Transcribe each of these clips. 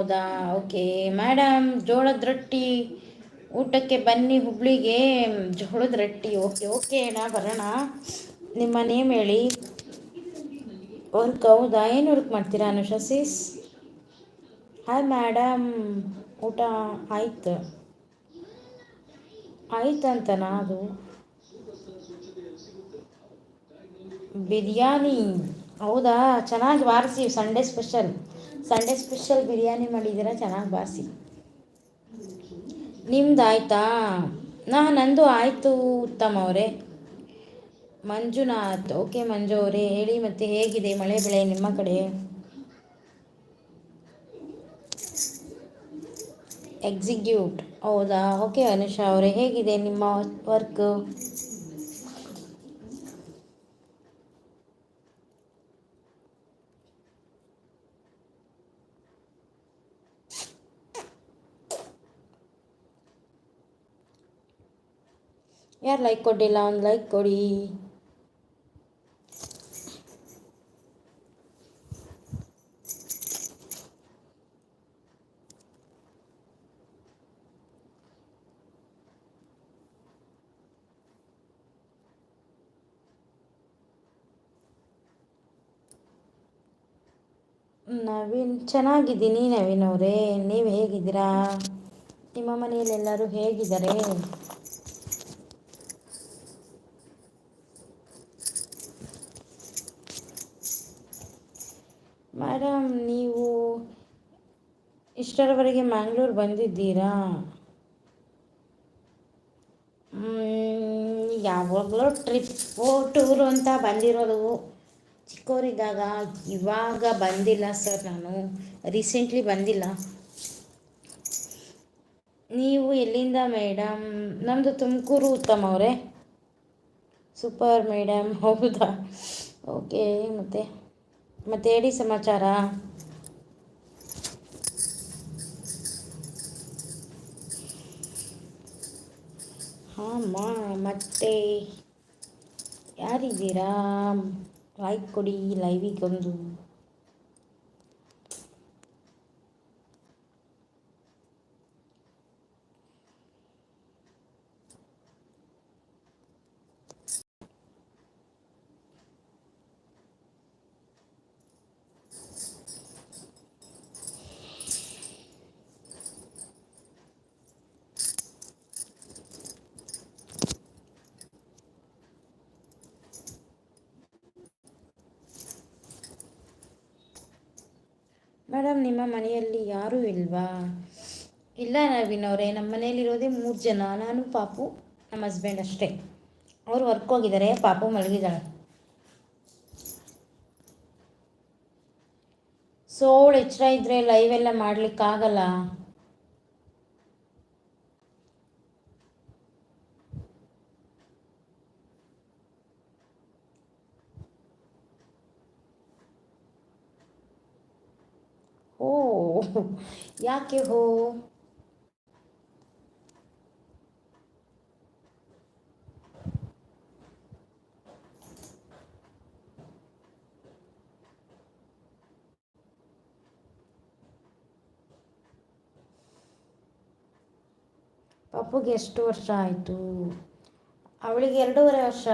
ಹೌದಾ? Okay madam, ಜೋಳದ ರೊಟ್ಟಿ ಊಟಕ್ಕೆ ಬನ್ನಿ ಹುಬ್ಳಿಗೆ. ಜೋಳದ ರೊಟ್ಟಿ, ಓಕೆ ಓಕೆ ಅಣ್ಣ ಬರೋಣ. ನಿಮ್ಮ ನೇಮ್ ಹೇಳಿ. ವರ್ಕ್ ಹೌದಾ? ಏನು ವರ್ಕ್ ಮಾಡ್ತೀರಾ ಅನುಷಾಸಿಸ್? ಹಾಯ್ ಮೇಡಮ್, ಊಟ ಆಯ್ತು. ಆಯ್ತಂತನಾ ಅದು? ಬಿರಿಯಾನಿ ಹೌದಾ? ಚೆನ್ನಾಗಿ ಬಾರಿಸಿ. ಸಂಡೇ ಸ್ಪೆಷಲ್ ಬಿರಿಯಾನಿ ಮಾಡಿದ್ದೀರಾ, ಚೆನ್ನಾಗಿ ಬಾರಿಸಿ. ನಿಮ್ದು ಆಯಿತಾ? ನಂದು ಆಯಿತು ಉತ್ತಮ್ ಅವರೇ. ಮಂಜುನಾಥ್, ಓಕೆ ಮಂಜು ಅವರೇ ಹೇಳಿ. ಮತ್ತೆ ಹೇಗಿದೆ ಮಳೆ ಬೆಳೆ ನಿಮ್ಮ ಕಡೆ? ಎಕ್ಸಿಕ್ಯೂಟ್ ಹೌದಾ? ಓಕೆ ಅನುಷಾ ಅವರೇ ಹೇಗಿದೆ ನಿಮ್ಮ ವರ್ಕ್? ಯಾರು ಲೈಕ್ ಕೊಟ್ಟಿಲ್ಲ? ಒಂದು ಲೈಕ್ ಕೊಡಿ. ನವೀನ್ ಚೆನ್ನಾಗಿದ್ದೀನಿ. ನವೀನ್ ಅವರೇ ನೀವು ಹೇಗಿದ್ದೀರಾ? ನಿಮ್ಮ ಮನೆಯಲ್ಲಿ ಎಲ್ಲರೂ ಹೇಗಿದ್ದಾರೆ? ಮೇಡಮ್, ನೀವು ಇಷ್ಟರವರೆಗೆ ಮ್ಯಾಂಗ್ಳೂರು ಬಂದಿದ್ದೀರಾ? ಯಾವಾಗಲೂ ಟ್ರಿಪ್ಪು ಟೂರು ಅಂತ ಬಂದಿರೋದು. ಚಿಕ್ಕವರಿದ್ದಾಗ. ಇವಾಗ ಬಂದಿಲ್ಲ ಸರ್, ನಾನು ರೀಸೆಂಟ್ಲಿ ಬಂದಿಲ್ಲ. ನೀವು ಎಲ್ಲಿಂದ ಮೇಡಮ್? ನಮ್ಮದು ತುಮಕೂರು ಉತ್ತಮ್ ಅವರೇ. ಸೂಪರ್ ಮೇಡಮ್, ಹೌದಾ? ಓಕೆ. ಮತ್ತೆ ಹೇಳಿ ಸಮಾಚಾರ. ಹಾಂ ಮತ್ತೆ ಯಾರಿದ್ದೀರಾ? ಲೈಕ್ ಕೊಡಿ ಲೈವಿಗೊಂದು. ಮೇಡಮ್, ನಿಮ್ಮ ಮನೆಯಲ್ಲಿ ಯಾರೂ ಇಲ್ವಾ? ಇಲ್ಲ ನವೀನ್ ಅವರೇ, ನಮ್ಮ ಮನೆಯಲ್ಲಿರೋದೇ 3 ಜನ. ನಾನು, ಪಾಪು, ನಮ್ಮ ಹಸ್ಬೆಂಡ್ ಅಷ್ಟೇ. ಅವರು ವರ್ಕ್ ಹೋಗಿದ್ದಾರೆ, ಪಾಪು ಮಲಗಿದ್ದಾಳೆ. ಅವಳು ಎಚ್ಚರ ಇದ್ದರೆ ಲೈವ್ ಎಲ್ಲ ಮಾಡಲಿಕ್ಕಾಗಲ್ಲ. ಓ, ಯಾಕೆ ಹೋ? ಪಾಪುಗೆ ಎಷ್ಟು ವರ್ಷ ಆಯಿತು? ಅವಳಿಗೆ 2.5 ವರ್ಷ.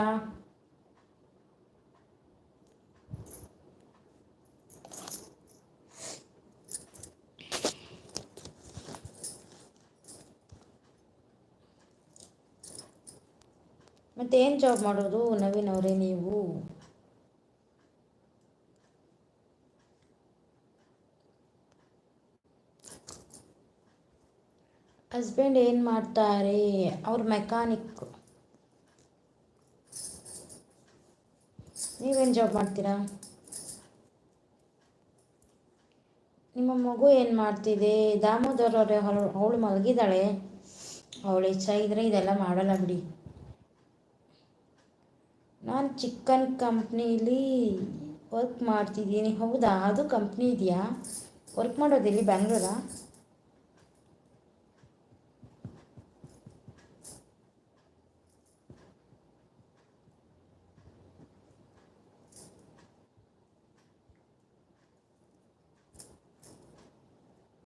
ಮತ್ತೆ ಏನು ಜಾಬ್ ಮಾಡೋದು ನವೀನ್ ಅವರೇ ನೀವು? ಹಸ್ಬೆಂಡ್ ಏನು ಮಾಡ್ತಾರೆ? ಅವ್ರ ಮೆಕ್ಯಾನಿಕ್. ನೀವೇನು ಜಾಬ್ ಮಾಡ್ತೀರಾ? ನಿಮ್ಮ ಮಗು ಏನು ಮಾಡ್ತಿದೆ? ದಾಮೋದರ್ ಅವರೇ, ಅವಳು ಮಲಗಿದ್ದಾಳೆ. ಅವಳು ಹೆಚ್ಚಾಗಿದ್ರೆ ಇದೆಲ್ಲ ಮಾಡಲ್ಲ ಬಿಡಿ. ನಾನು ಚಿಕನ್ ಕಂಪ್ನೀಲಿ ವರ್ಕ್ ಮಾಡ್ತಿದ್ದೀನಿ. ಹೌದಾ? ಅದು ಕಂಪ್ನಿ ಇದೆಯಾ? ವರ್ಕ್ ಮಾಡೋದಿಲ್ಲಿ ಬ್ಯಾಂಗ್ಳೂರಾ?